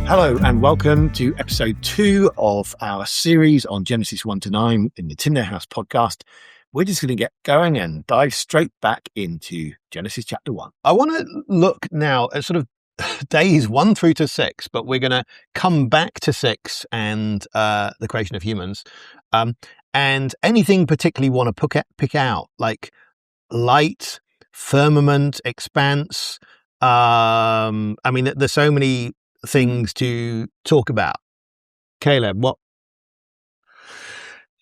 Hello and welcome to episode 2 of our series on Genesis 1 to 9 in the Tyndale House podcast. We're just going to get going and dive straight back into Genesis chapter 1. I want to look now at sort of days 1 through to 6, but we're going to come back to 6 and the creation of humans. And anything particularly want to pick out, like light, firmament, expanse. I mean, there's so many things to talk about. Caleb, what?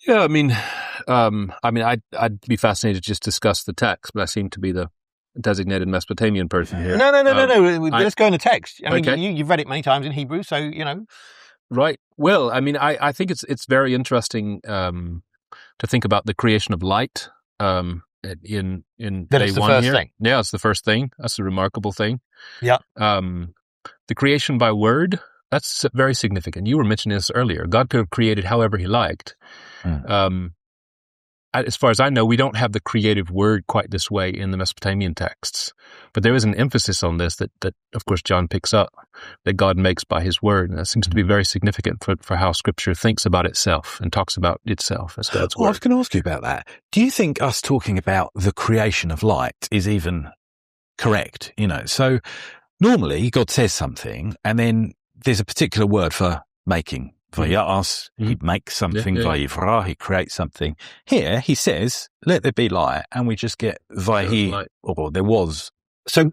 Yeah, I'd be fascinated to just discuss the text, but I seem to be the designated Mesopotamian person here. No. Let's go in the text. I mean, you've read it many times in Hebrew, so you know. Right. Well, I mean, I think it's very interesting to think about the creation of light in that day it's the one first here. thing. Yeah, it's the first thing. That's a remarkable thing. Yeah. The creation by word, that's very significant. You were mentioning this earlier. God could have created however he liked. As far as I know, we don't have the creative word quite this way in the Mesopotamian texts. But there is an emphasis on this that of course, John picks up, that God makes by his word. And that seems to be very significant for how Scripture thinks about itself and talks about itself as God's word. I was going to ask you about that. Do you think us talking about the creation of light is even correct? You know, so normally God says something and then there's a particular word for making. Vayas, he makes something. Vayivra, he creates something. Here he says, let there be light, and we just get Vahi, or there was. So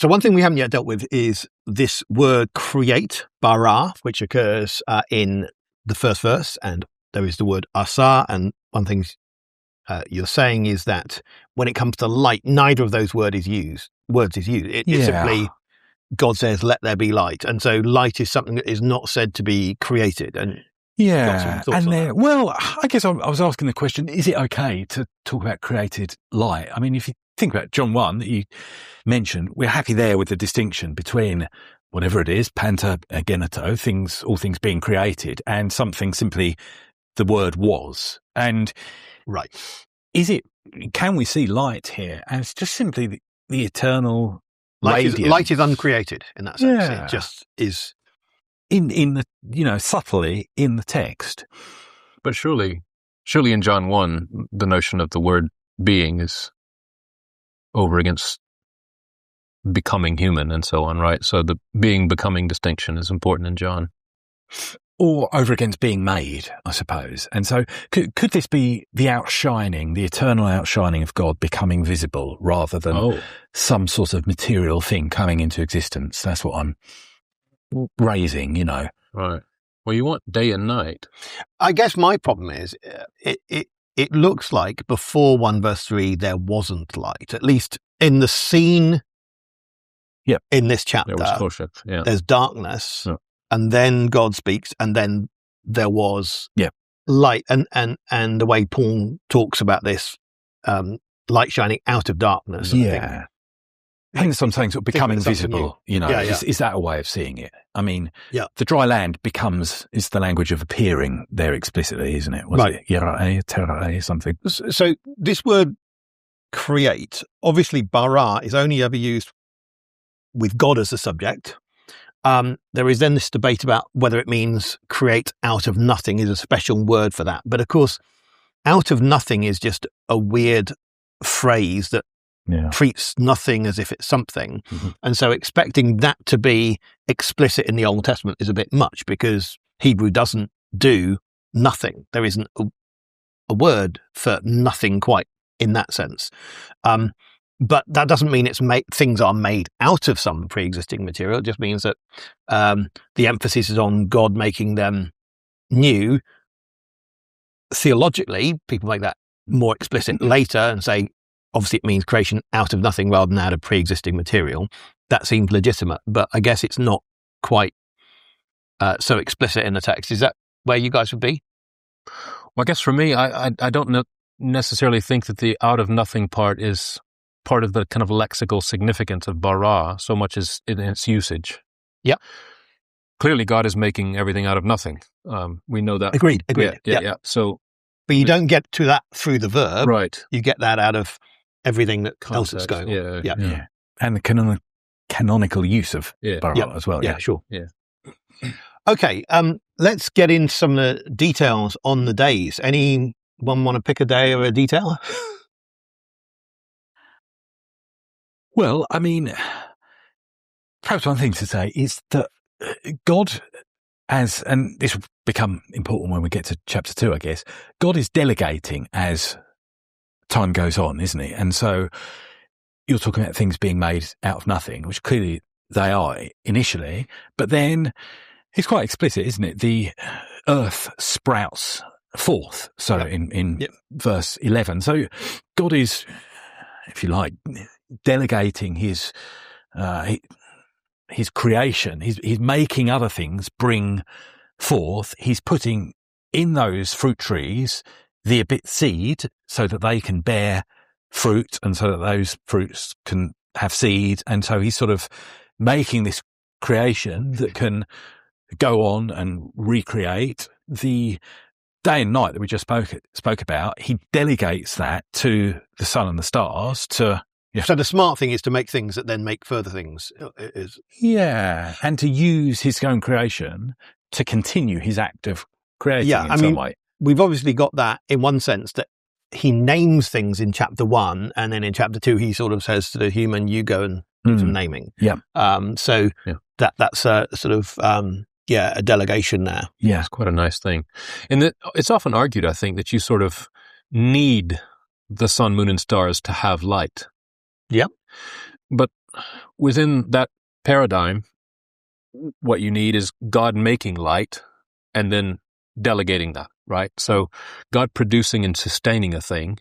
one thing we haven't yet dealt with is this word create, bara, which occurs in the first verse, and there is the word asa, and one thing you're saying is that when it comes to light, neither of those words is used. It's simply God says, let there be light. And so light is something that is not said to be created. And well, I guess I was asking the question, is it okay to talk about created light? I mean, if you think about John 1 that you mentioned, we're happy there with the distinction between whatever it is, panta ageneto, all things being created, and something simply the word was. And right. Can we see light here as just simply the eternal light is uncreated in that sense. Yeah. It just is in the, subtly in the text. But surely in John 1, the notion of the word being is over against becoming human and so on, right? So the becoming distinction is important in John. Or over against being made, I suppose. And so could this be the eternal outshining of God becoming visible rather than some sort of material thing coming into existence? That's what I'm raising, Right. Well, you want day and night. I guess my problem is it looks like before 1 verse 3 there wasn't light, at least in the scene. Yep. In this chapter, there was Koshek, yeah. There's darkness. Yeah. And then God speaks, and then there was light, and the way Paul talks about this, light shining out of darkness. Yeah, and sometimes becoming visible. Is that a way of seeing it? I mean, the dry land is the language of appearing there explicitly, isn't it? Was it Yera'e, Tera'e, something? So this word create, obviously, bara is only ever used with God as the subject. There is then this debate about whether it means create out of nothing is a special word for that. But of course, out of nothing is just a weird phrase that treats nothing as if it's something. Mm-hmm. And so expecting that to be explicit in the Old Testament is a bit much because Hebrew doesn't do nothing. There isn't a word for nothing quite in that sense. But that doesn't mean things are made out of some pre-existing material. It just means that the emphasis is on God making them new. Theologically, people make that more explicit later and say, obviously it means creation out of nothing rather than out of pre-existing material. That seems legitimate, but I guess it's not quite so explicit in the text. Is that where you guys would be? Well, I guess for me, I don't necessarily think that the out of nothing part is part of the kind of lexical significance of bara so much as in its usage. Yeah. Clearly, God is making everything out of nothing. We know that. Agreed. Yeah. So, but you don't get to that through the verb. Right. You get that out of everything that else is going on. Yeah. And the canonical use of bara as well. Yeah, sure. Yeah. Okay, let's get into some of the details on the days. Anyone want to pick a day or a detail? Well, I mean, perhaps one thing to say is that God, and this will become important when we get to chapter 2, I guess, God is delegating as time goes on, isn't he? And so you're talking about things being made out of nothing, which clearly they are initially, but then it's quite explicit, isn't it? The earth sprouts forth. So in verse 11. So God is, if you like, delegating his creation. He's making other things bring forth. He's putting in those fruit trees the seed so that they can bear fruit and so that those fruits can have seed. And so he's sort of making this creation that can go on and recreate. The day and night that we just spoke about, he delegates that to the sun and the stars to... Yeah. So the smart thing is to make things that then make further things. And to use his own creation to continue his act of creating in some way. We've obviously got that in one sense that he names things in chapter 1, and then in chapter 2 he sort of says to the human, you go and do some naming. Yeah. That's a sort of a delegation there. Yeah, it's quite a nice thing. And it's often argued, I think, that you sort of need the sun, moon, and stars to have light. Yep. But within that paradigm, what you need is God making light and then delegating that, right? So God producing and sustaining a thing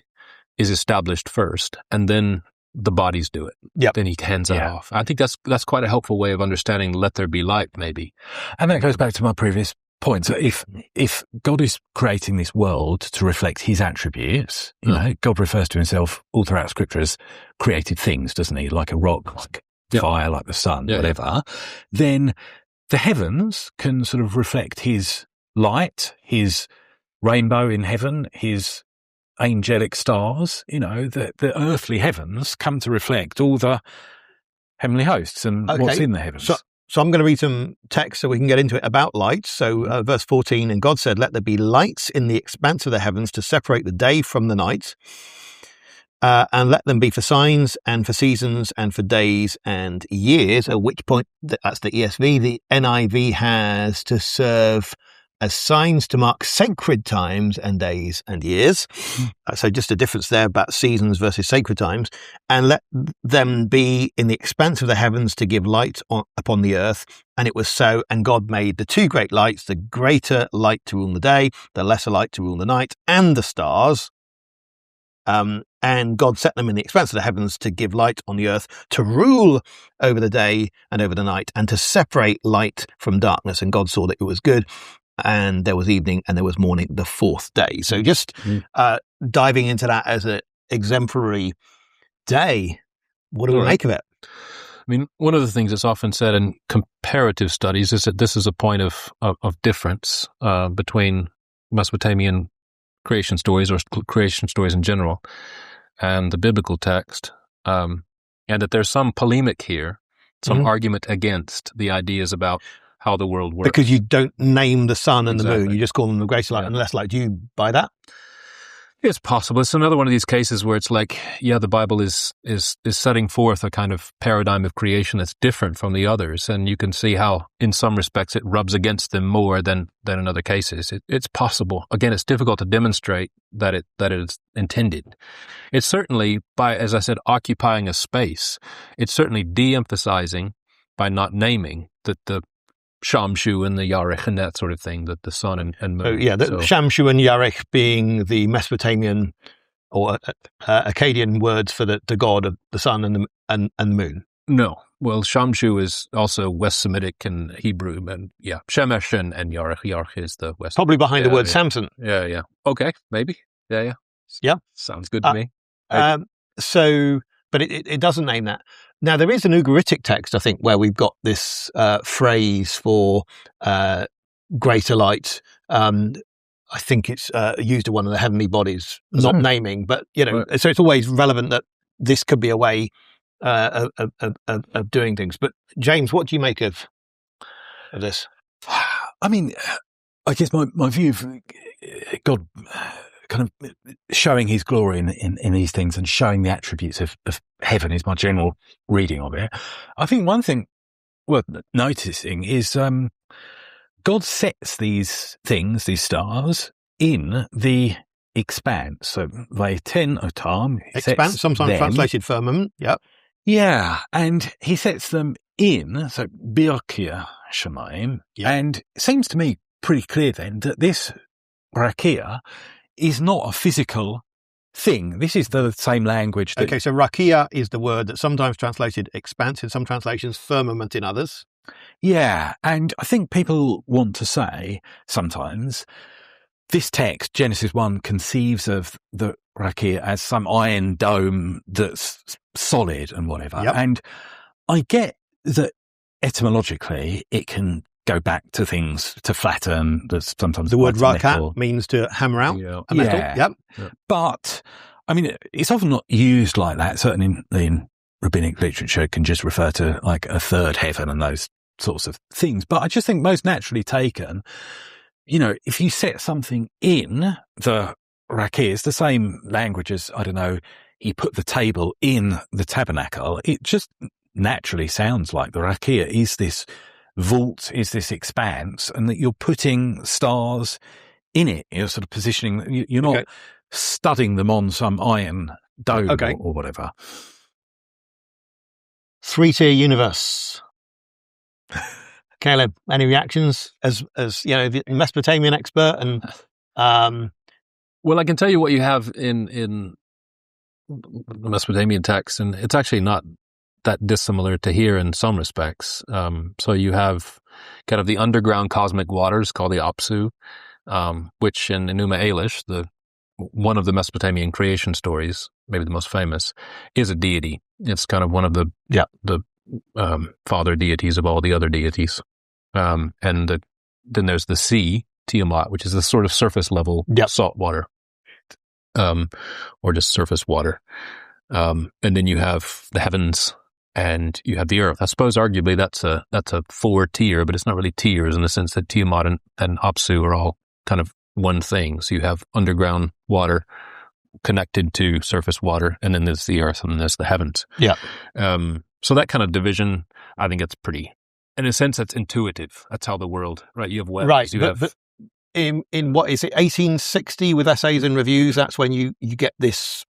is established first, and then the bodies do it. Yep. Then he hands that off. I think that's quite a helpful way of understanding let there be light, maybe. And that goes back to my previous point. So if God is creating this world to reflect his attributes, you know, God refers to himself all throughout Scripture as created things, doesn't he? Like a rock, like fire, like the sun, whatever. Then the heavens can sort of reflect his light, his rainbow in heaven, his angelic stars. You know, the earthly heavens come to reflect all the heavenly hosts and what's in the heavens. So I'm going to read some text so we can get into it about light. So verse 14, and God said, let there be lights in the expanse of the heavens to separate the day from the night, and let them be for signs and for seasons and for days and years, at which point, that's the ESV, the NIV has to serve as signs to mark sacred times and days and years. So just a difference there about seasons versus sacred times. And let them be in the expanse of the heavens to give light upon the earth. And it was so. And God made the two great lights, the greater light to rule the day, the lesser light to rule the night, and the stars. And God set them in the expanse of the heavens to give light on the earth, to rule over the day and over the night, and to separate light from darkness. And God saw that it was good. And there was evening and there was morning the fourth day. So just diving into that as an exemplary day, what do we make of it? I mean, one of the things that's often said in comparative studies is that this is a point of difference between Mesopotamian creation stories or creation stories in general and the biblical text, and that there's some polemic here, some argument against the ideas about how the world works. Because you don't name the sun and the moon, you just call them the greater light and less light. Do you buy that? It's possible. It's another one of these cases where it's like, the Bible is setting forth a kind of paradigm of creation that's different from the others, and you can see how, in some respects, it rubs against them more than in other cases. It's possible. Again, it's difficult to demonstrate that it's intended. It's certainly, by, as I said, occupying a space, it's certainly de-emphasizing by not naming that the Shamshu and the Yarech and that sort of thing, that the sun and moon. Shamshu and Yarech being the Mesopotamian or Akkadian words for the god of the sun and the moon. No. Well, Shamshu is also West Semitic and Hebrew, and Shemesh and Yarech. Yarech is the West. Probably behind the word Samson. Yeah. Okay, maybe. Yeah. Sounds good to me. But it doesn't name that. Now, there is an Ugaritic text, I think, where we've got this phrase for greater light. I think it's used of one of the heavenly bodies, not naming, but, so it's always relevant that this could be a way of doing things. But, James, what do you make of this? I mean, I guess my view of God kind of showing his glory in these things and showing the attributes of heaven is my general reading of it. I think one thing worth noticing is God sets these things, these stars, in the expanse. So they ten otam. Expanse, sometimes translated firmament. Yep. Yeah, and he sets them in, so Biokia Shemaim, and it seems to me pretty clear then that this Rakia is not a physical thing. This is the same language. Okay, so Rakia is the word that's sometimes translated expanse in some translations, firmament in others. Yeah, and I think people want to say sometimes this text, Genesis 1, conceives of the Rakia as some iron dome that's solid and whatever. Yep. And I get that etymologically it can go back to things to flatten. There's sometimes the word rakat means to hammer out a metal. Yeah. Yep. But I mean, it's often not used like that. Certainly in rabbinic literature, it can just refer to like a third heaven and those sorts of things. But I just think most naturally taken, you know, if you set something in the rakia, it's the same language as, I don't know, he put the table in the tabernacle. It just naturally sounds like the rakia is this vault, is this expanse, and that you're putting stars in it. You're sort of positioning, you're not studding them on some iron dome or whatever. 3-tier universe. Caleb, any reactions as you know, the Mesopotamian expert? And well, I can tell you what you have in the Mesopotamian text, and it's actually not that dissimilar to here in some respects. So you have kind of the underground cosmic waters called the Apsu, which in Enuma Elish, one of the Mesopotamian creation stories, maybe the most famous, is a deity. It's kind of one of the father deities of all the other deities. And then there's the sea, Tiamat, which is the sort of surface level salt water, or just surface water. And then you have the heavens and you have the earth. I suppose arguably that's a 4-tier, but it's not really tiers in the sense that Tiamat and Apsu are all kind of one thing. So you have underground water connected to surface water, and then there's the earth, and then there's the heavens. Yeah. So that kind of division, I think it's pretty, in a sense, that's intuitive. That's how the world, right? You have webs. Right. But in what is it, 1860 with essays and reviews, that's when you get this,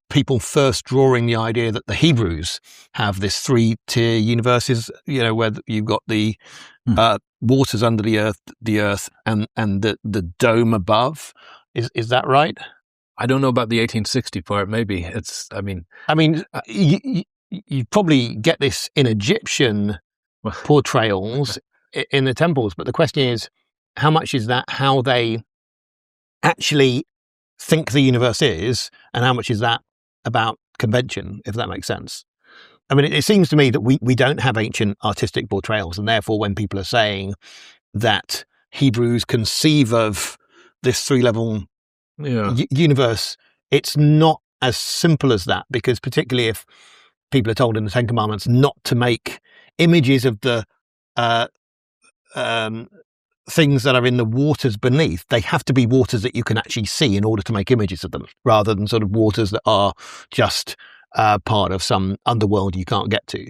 people first drawing the idea that the Hebrews have this 3-tier universes, you know, where you've got the waters under the earth and the dome above. Is that right? I don't know about the 1860 part. Maybe it's, I mean, you probably get this in Egyptian portrayals in the temples, but the question is, how much is that how they actually think the universe is, and how much is that about convention, if that makes sense? I mean, it seems to me that we don't have ancient artistic portrayals, and therefore when people are saying that Hebrews conceive of this 3-level universe, it's not as simple as that, because particularly if people are told in the Ten Commandments not to make images of the things that are in the waters beneath, they have to be waters that you can actually see in order to make images of them, rather than sort of waters that are just part of some underworld you can't get to.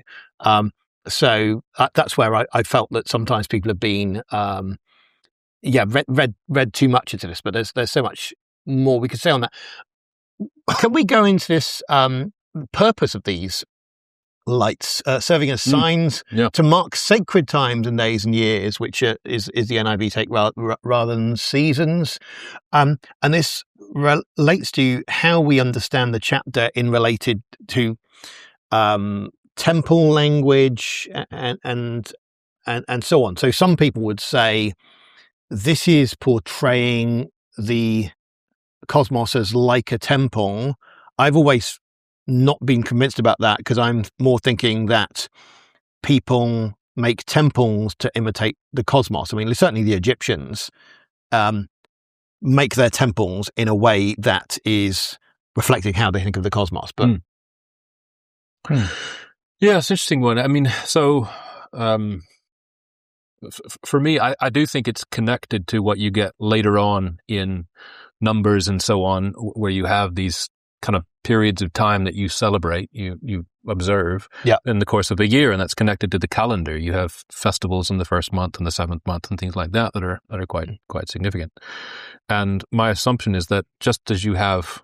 So that's where I felt that sometimes people have been, read too much into this, but there's so much more we could say on that. Can we go into this purpose of these lights serving as signs to mark sacred times and days and years, which is the NIV take rather than seasons, and this relates to how we understand the chapter in related to temple language and so on. So some people would say this is portraying the cosmos as like a temple. I've always not been convinced about that, because I'm more thinking that people make temples to imitate the cosmos. I mean, certainly the Egyptians make their temples in a way that is reflecting how they think of the cosmos. But yeah, it's an interesting one. I mean, so For me, I do think it's connected to what you get later on in Numbers and so on, where you have these kind of periods of time that you celebrate, you observe in the course of a year, and that's connected to the calendar. You have festivals in the first month and the seventh month and things like that that are quite significant. And my assumption is that just as you have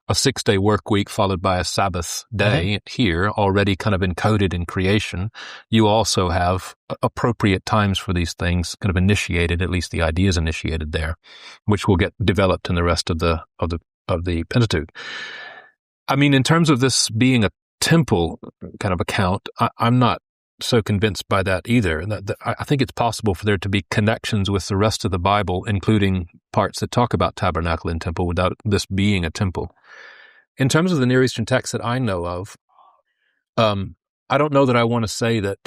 a 6-day work week followed by a Sabbath day here already kind of encoded in creation, you also have appropriate times for these things kind of initiated, at least the ideas initiated there, which will get developed in the rest of the Pentateuch. I mean, in terms of this being a temple kind of account, I'm not so convinced by that either. I think it's possible for there to be connections with the rest of the Bible, including parts that talk about tabernacle and temple, without this being a temple. In terms of the Near Eastern texts that I know of, I don't know that I want to say that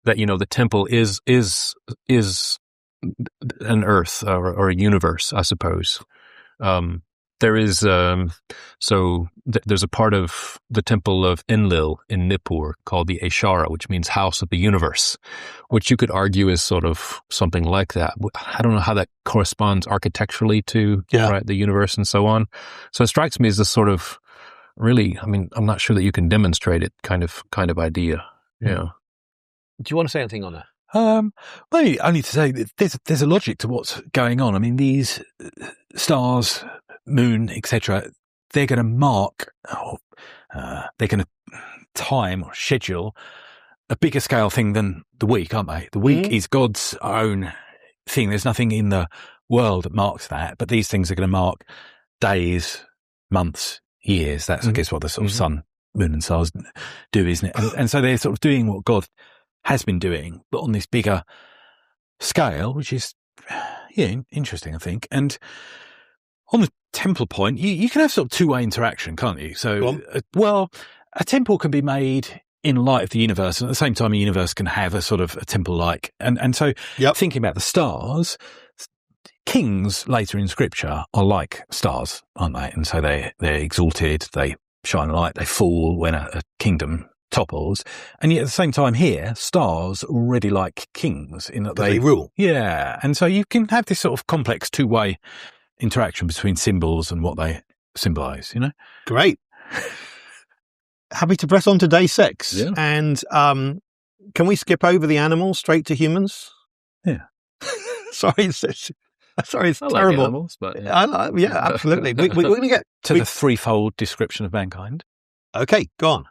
the temple is an earth or a universe, I suppose. There is there's a part of the temple of Enlil in Nippur called the Eshara, which means house of the universe, which you could argue is sort of something like that. I don't know how that corresponds architecturally to the universe and so on. So it strikes me as this sort of really, I mean, I'm not sure that you can demonstrate it kind of idea. Yeah. Do you want to say anything on that? Maybe only to say that there's a logic to what's going on. I mean, these stars, moon, etc., they're going to mark, they're going to time or schedule a bigger scale thing than the week, aren't they? The week is God's own thing. There's nothing in the world that marks that, but these things are going to mark days, months, years. That's, I guess, what the sort of sun, moon and stars do, isn't it? And so they're sort of doing what God has been doing, but on this bigger scale, which is, interesting, I think. And on the temple point, you can have sort of two-way interaction, can't you? So, a temple can be made in light of the universe, and at the same time, a universe can have a sort of a temple-like. And so, thinking about the stars, kings later in Scripture are like stars, aren't they? And so they're exalted, they shine light, they fall when a kingdom topples, and yet at the same time here, stars already like kings in that they rule. Yeah, and so you can have this sort of complex two-way interaction between symbols and what they symbolise, Great. Happy to press on to day 6. Yeah. And can we skip over the animals straight to humans? Yeah. Sorry, it's I terrible. like animals, but absolutely. We're going to get to the threefold description of mankind. Okay, go on.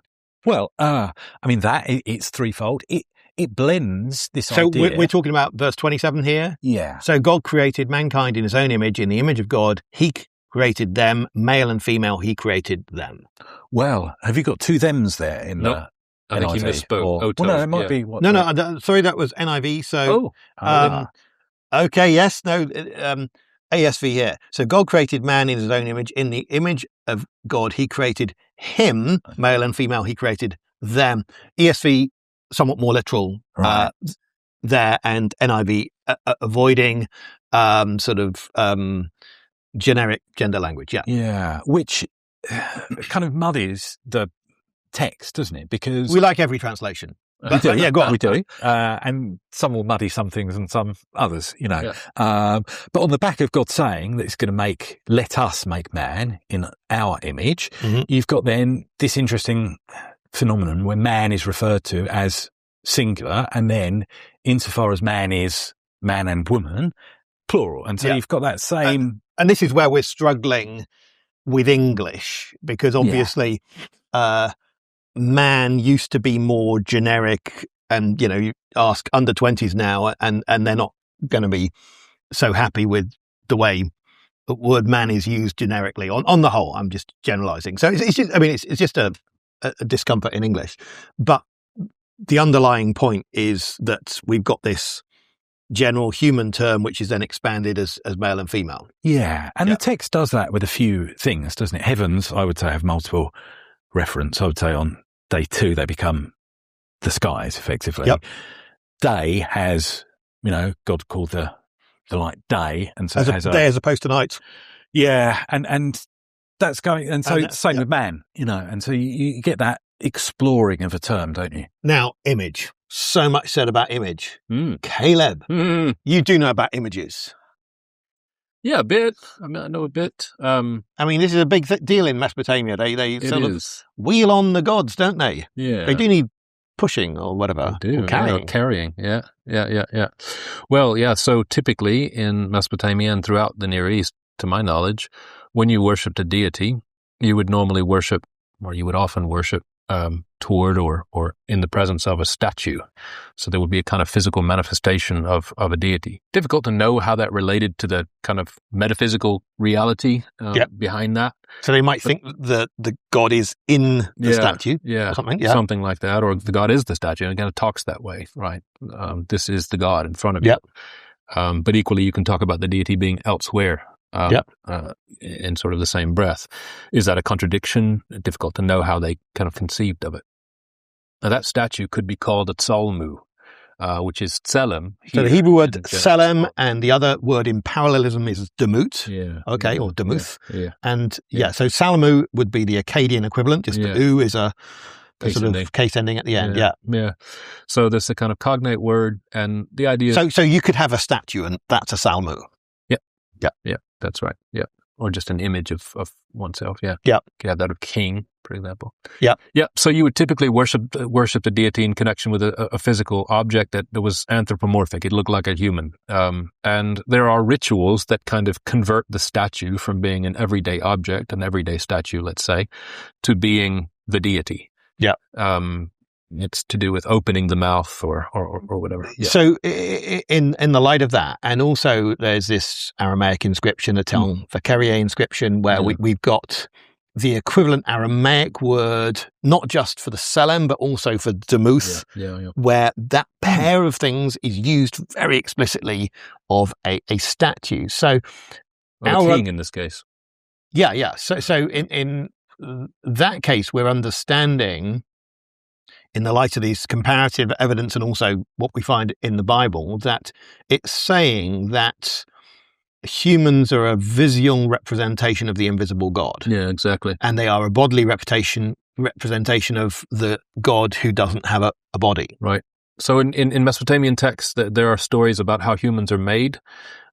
Well, I mean, it's threefold. It blends this idea. So we're talking about verse 27 here? Yeah. So God created mankind in his own image. In the image of God, he created them, male and female, he created them. Well, have you got two thems there in the I think NIV? you misspoke. Well, no, it might be. What No, sorry, that was NIV. So, okay, yes, no, ASV here. So God created man in his own image. In the image of God, he created him, male and female, he created them. ESV, somewhat more literal there, and NIV avoiding generic gender language. Yeah, which kind of muddies the text, doesn't it? Because we like every translation. But, we do, go on. We do, and some will muddy some things and some others, But on the back of God saying that it's going to let us make man in our image, you've got then this interesting phenomenon where man is referred to as singular, and then insofar as man is man and woman, plural. And so you've got that same... And this is where we're struggling with English, because obviously man used to be more generic, and, you ask under 20s now, and they're not going to be so happy with the way the word man is used generically. On the whole, I'm just generalizing. So it's just a discomfort in English. But the underlying point is that we've got this general human term, which is then expanded as male and female. Yeah, and the text does that with a few things, doesn't it? Heavens, I would say, have multiple reference. I would say on day 2, they become the skies, effectively. Yep. Day has, God called the light day, and so as it has day as opposed to night. Yeah, and that's going, and so it's the same with man, and so you get that exploring of a term, don't you? Now, image. so much said about image. Mm. Caleb, Mm. you do know about images. Yeah, a bit. I mean, I know a bit. I mean, this is a big deal in Mesopotamia. They It sort is. of wheel on the gods, don't they? Yeah. They do need pushing or whatever. They do. Or carrying. Yeah, carrying. Yeah. Well, yeah, so typically in Mesopotamia and throughout the Near East, to my knowledge, when you worshipped a deity, you would normally worship, or you would often worship toward or in the presence of a statue. So there would be a kind of physical manifestation of a deity. Difficult to know how that related to the kind of metaphysical reality behind that. So they might think that the god is in the statue or something. Yeah. Something like that, or the god is the statue, and it kind of talks that way, right? This is the god in front of you. But equally, you can talk about the deity being elsewhere. In sort of the same breath. Is that a contradiction? Difficult to know how they kind of conceived of it. Now, that statue could be called a tsalmu, which is tselem. So the Hebrew word tselem, and the other word in parallelism is demut. Or demuth. And so salmu would be the Akkadian equivalent, just the u is a sort of case ending at the end. Yeah. So there's a kind of cognate word, and the idea... So you could have a statue, and that's a salmu. Yeah, that's right. Yeah. Or just an image of oneself. Yeah. Yeah. You could have that of king, for example. Yeah. Yeah. So you would typically worship the deity in connection with a physical object that was anthropomorphic. It looked like a human. And there are rituals that kind of convert the statue from being an everyday object, an everyday statue, let's say, to being the deity. Yeah. It's to do with opening the mouth or whatever. Yeah. So in the light of that, and also there's this Aramaic inscription, the Tel Vakerie inscription, where we've got the equivalent Aramaic word, not just for the Selem, but also for Demuth, where that pair of things is used very explicitly of a statue. So a king in this case. Yeah. So in that case, we're understanding, in the light of these comparative evidence and also what we find in the Bible, that it's saying that humans are a visual representation of the invisible God. Yeah, exactly. And they are a bodily representation of the God who doesn't have a body. Right. So in Mesopotamian texts, there are stories about how humans are made.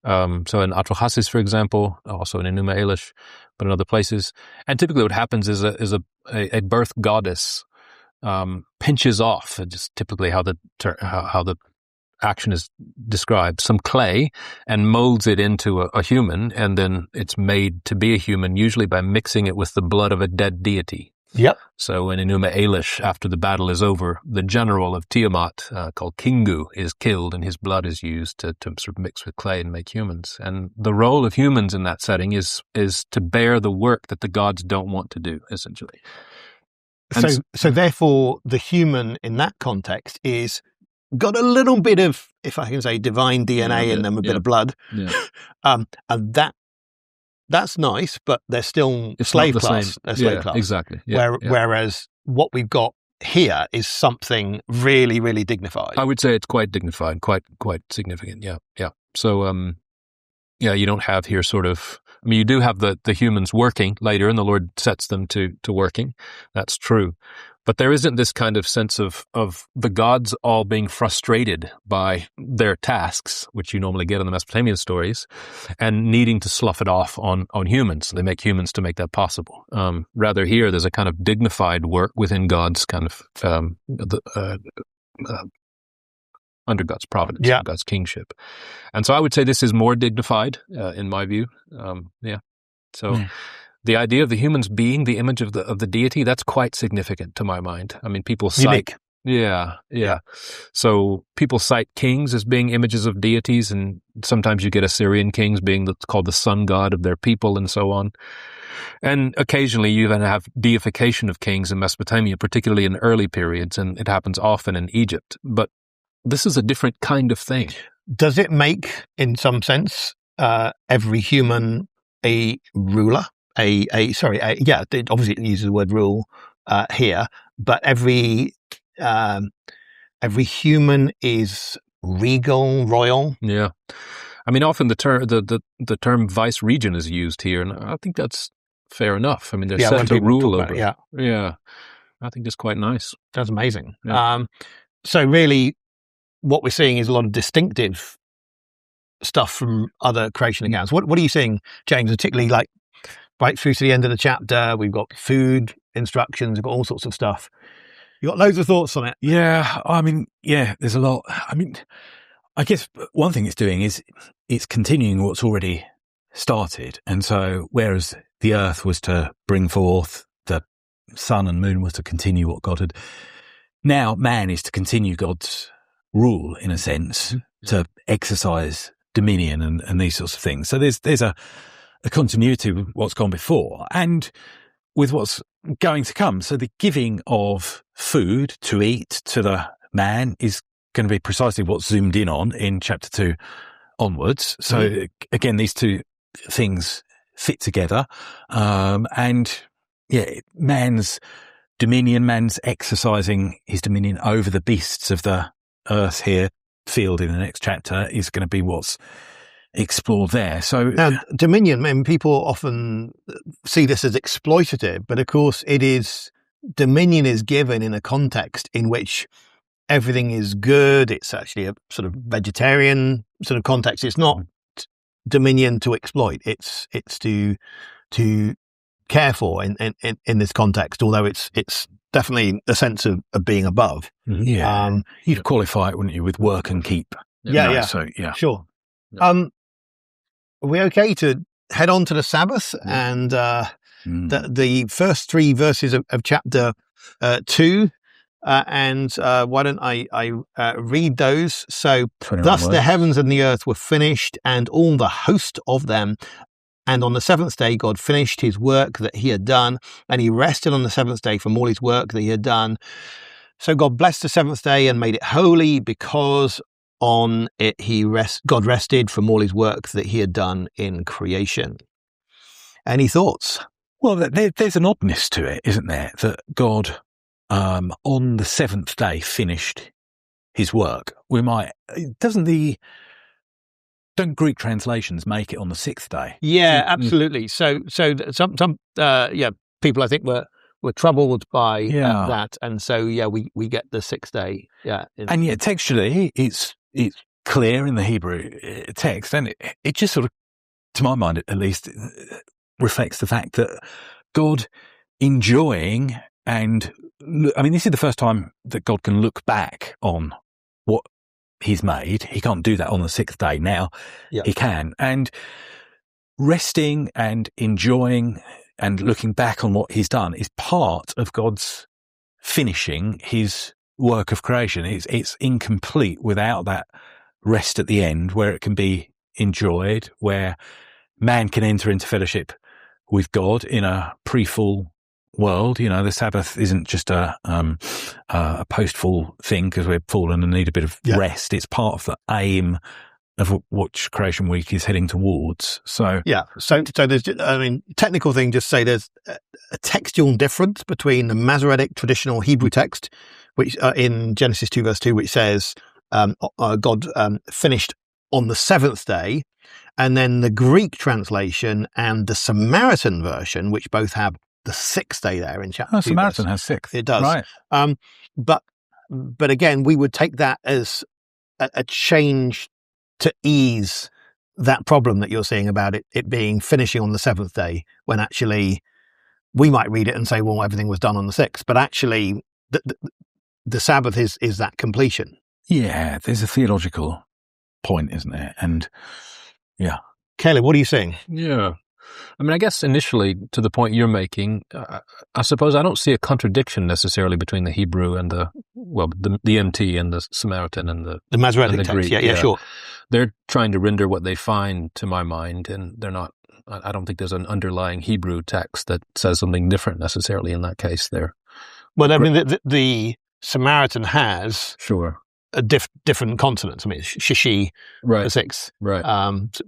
So in Atrahasis, for example, also in Enuma Elish, but in other places. And typically what happens is a birth goddess pinches off, just typically how the action is described, some clay, and molds it into a human, and then it's made to be a human, usually by mixing it with the blood of a dead deity. Yep. So in Enuma Elish, after the battle is over, the general of Tiamat, called Kingu, is killed, and his blood is used to sort of mix with clay and make humans. And the role of humans in that setting is to bear the work that the gods don't want to do, essentially. So therefore, the human in that context is got a little bit of, if I can say, divine DNA in them, a bit of blood. Yeah. And that's nice, but they're still slave class. They're slave class. Exactly. Yeah, Whereas what we've got here is something really, really dignified. I would say it's quite dignified, quite significant. Yeah. So, you don't have here sort of, you do have the humans working later, and the Lord sets them to working. That's true. But there isn't this kind of sense of the gods all being frustrated by their tasks, which you normally get in the Mesopotamian stories, and needing to slough it off on humans. So they make humans to make that possible. Rather here, there's a kind of dignified work within God's kind of under God's providence, God's kingship. And so I would say this is more dignified, in my view. So the idea of the humans being the image of the deity, that's quite significant to my mind. I mean, people cite... Unique. Yeah. So people cite kings as being images of deities, and sometimes you get Assyrian kings being called the sun god of their people and so on. And occasionally you even have deification of kings in Mesopotamia, particularly in early periods, and it happens often in Egypt. But this is a different kind of thing. Does it make, in some sense, every human a ruler? Obviously it uses the word rule here, but every human is regal, royal. Yeah, I mean, often the term vice regent is used here, and I think that's fair enough. I mean, they're set to rule over. Yeah, I think that's quite nice. That's amazing. Yeah. So really, what we're seeing is a lot of distinctive stuff from other creation accounts. What are you seeing, James? Particularly like right through to the end of the chapter, we've got food instructions, we've got all sorts of stuff. You got loads of thoughts on it. Yeah, I mean, yeah, there's a lot. I mean, I guess one thing it's doing is it's continuing what's already started. And so whereas the earth was to bring forth, the sun and moon was to continue what God had, now man is to continue God's rule, in a sense, to exercise dominion and these sorts of things. So there's a continuity with what's gone before and with what's going to come. So the giving of food to eat to the man is going to be precisely what's zoomed in on in chapter 2 onwards. So again, these two things fit together. And yeah, man's dominion, man's exercising his dominion over the beasts of the earth here, field in the next chapter, is going to be what's explored there. So now, dominion, I mean, people often see this as exploitative, but of course dominion is given in a context in which everything is good. It's actually a sort of vegetarian sort of context. It's not dominion to exploit. It's to care for in this context, although it's definitely a sense of being above. Yeah. You'd qualify it, wouldn't you, with work and keep? Yeah. So, yeah. Sure. Are we okay to head on to the Sabbath and the first 3 verses of chapter 2? And why don't I read those? So, thus the heavens and the earth were finished, and all the host of them. And on the 7th day, God finished his work that he had done, and he rested on the 7th day from all his work that he had done. So God blessed the 7th day and made it holy, because on it God rested from all his work that he had done in creation. Any thoughts? Well, there's an oddness to it, isn't there? That God, on the 7th day, finished his work. Don't Greek translations make it on the 6th day? Yeah, absolutely. So some people I think were troubled by that, and so we get the 6th day. Yeah, and yet textually it's clear in the Hebrew text, and it just sort of, to my mind at least, reflects the fact that God enjoying and this is the first time that God can look back on what he's made. He can't do that on the 6th day. Now he can. And resting and enjoying and looking back on what he's done is part of God's finishing his work of creation. It's incomplete without that rest at the end, where it can be enjoyed, where man can enter into fellowship with God in a pre-fall world. The Sabbath isn't just a post-fall thing because we're fallen and need a bit of rest. It's part of the aim of what Creation Week is heading towards. So so there's, technical thing, just say there's a textual difference between the Masoretic traditional Hebrew text, which in Genesis 2 verse 2, which says God finished on the 7th day, and then the Greek translation and the Samaritan version, which both have the 6th day there in chapter 2. Samaritan has 6th. It does. Right. But again, we would take that as a change to ease that problem that you're seeing about it being finishing on the 7th day, when actually we might read it and say, well, everything was done on the 6th. But actually, the Sabbath is that completion. Yeah, there's a theological point, isn't there? And Caleb, what are you saying? Yeah. I guess initially, to the point you're making, I suppose I don't see a contradiction necessarily between the Hebrew and the MT and the Samaritan and the Masoretic and the text. Greek. Yeah, sure. They're trying to render what they find, to my mind, and they're not. I don't think there's an underlying Hebrew text that says something different necessarily in that case there. Well, the Samaritan has different consonants. Shishi, right, the 6th. Right.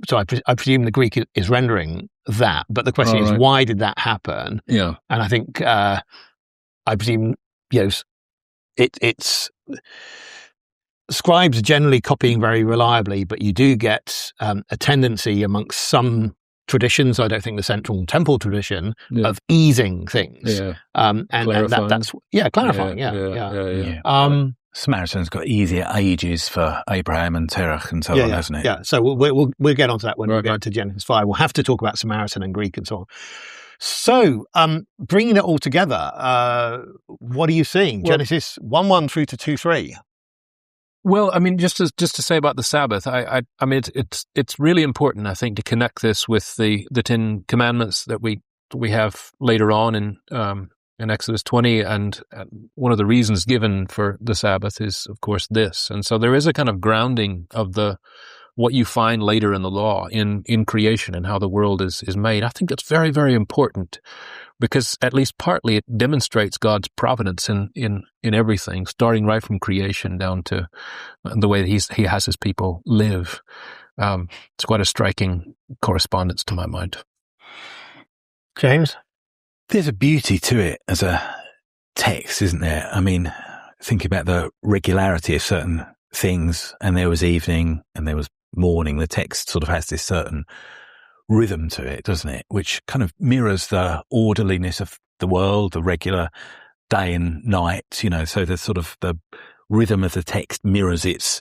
So I presume the Greek is rendering that, but the question is, why did that happen? Yeah. And I think I presume it's scribes are generally copying very reliably, but you do get a tendency amongst some traditions, I don't think the Central Temple tradition, of easing things. Yeah. And that's clarifying. Yeah. Samaritan's got easier ages for Abraham and Terach and so on, hasn't it? Yeah, so we'll get onto that when we get to Genesis 5. We'll have to talk about Samaritan and Greek and so on. So, bringing it all together, what are you seeing? Genesis 1:1 through to 2:3. Well, I mean, just to say about the Sabbath, I mean, it's really important, I think, to connect this with the Ten Commandments that we have later on in Exodus 20, and one of the reasons given for the Sabbath is, of course, this. And so there is a kind of grounding of what you find later in the law in creation and how the world is made. I think that's very, very important, because at least partly it demonstrates God's providence in everything, starting right from creation down to the way that he has his people live. It's quite a striking correspondence to my mind. James? There's a beauty to it as a text, isn't there? I mean, think about the regularity of certain things, and there was evening and there was morning. The text sort of has this certain rhythm to it, doesn't it? Which kind of mirrors the orderliness of the world, the regular day and night, so the sort of the rhythm of the text mirrors its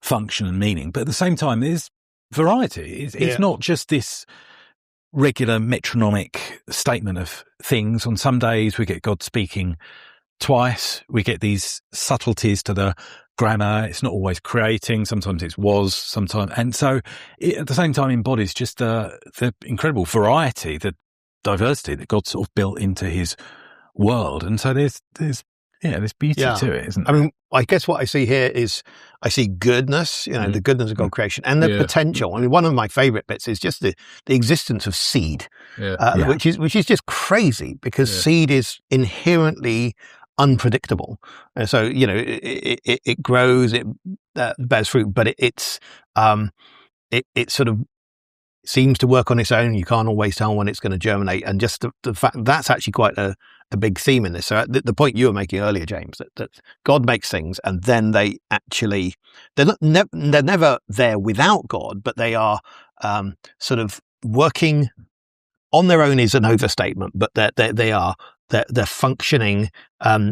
function and meaning. But at the same time, there's variety. It's not just this regular metronomic statement of things. On some days we get God speaking twice. We get these subtleties to the grammar. It's not always creating. Sometimes it's was, sometimes. And so it, at the same time, embodies just the incredible variety, the diversity that God sort of built into his world. And so there's beauty to it, isn't there? I mean, I guess what I see here is I see goodness, the goodness of God creation and the potential. I mean, one of my favorite bits is just the existence of seed, which is just crazy, because seed is inherently unpredictable. So, it grows, it bears fruit, but it sort of seems to work on its own. You can't always tell when it's going to germinate. And just the fact that's actually quite a big theme in this. So the point you were making earlier, James, that God makes things, and then they're never there without God, but they are sort of working on their own is an overstatement, but they're functioning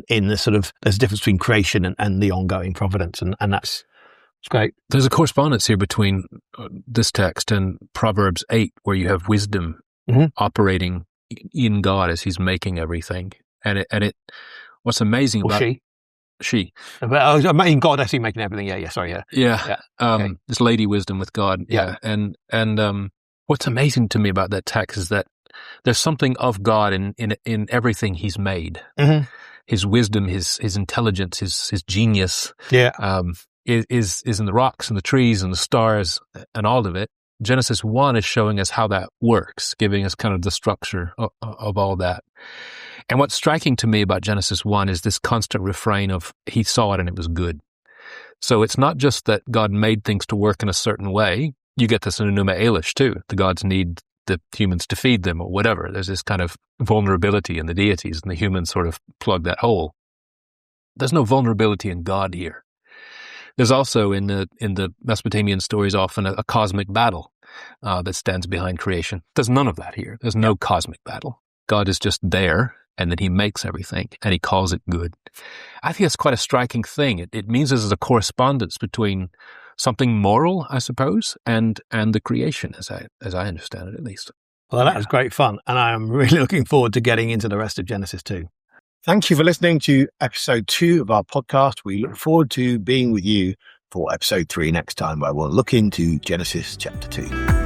in the sort of, there's a difference between creation and the ongoing providence, and that's great. There's a correspondence here between this text and Proverbs 8, where you have wisdom operating in God as he's making everything. And it what's amazing about she. I mean, God actually making everything. This lady wisdom with God. And what's amazing to me about that text is that there's something of God in everything he's made. His wisdom, his intelligence, his genius is in the rocks and the trees and the stars and all of it. Genesis 1 is showing us how that works, giving us kind of the structure of all that. And what's striking to me about Genesis 1 is this constant refrain of he saw it and it was good. So it's not just that God made things to work in a certain way. You get this in Enuma Elish too. The gods need the humans to feed them or whatever. There's this kind of vulnerability in the deities, and the humans sort of plug that hole. There's no vulnerability in God here. There's also in the Mesopotamian stories often a cosmic battle that stands behind creation. There's none of that here. There's no cosmic battle. God is just there, and then he makes everything, and he calls it good. I think that's quite a striking thing. It means there's a correspondence between something moral, I suppose, and the creation, as I understand it, at least. Well, that was great fun, and I am really looking forward to getting into the rest of Genesis 2. Thank you for listening to episode 2 of our podcast. We look forward to being with you for episode 3 next time, where we'll look into Genesis chapter 2.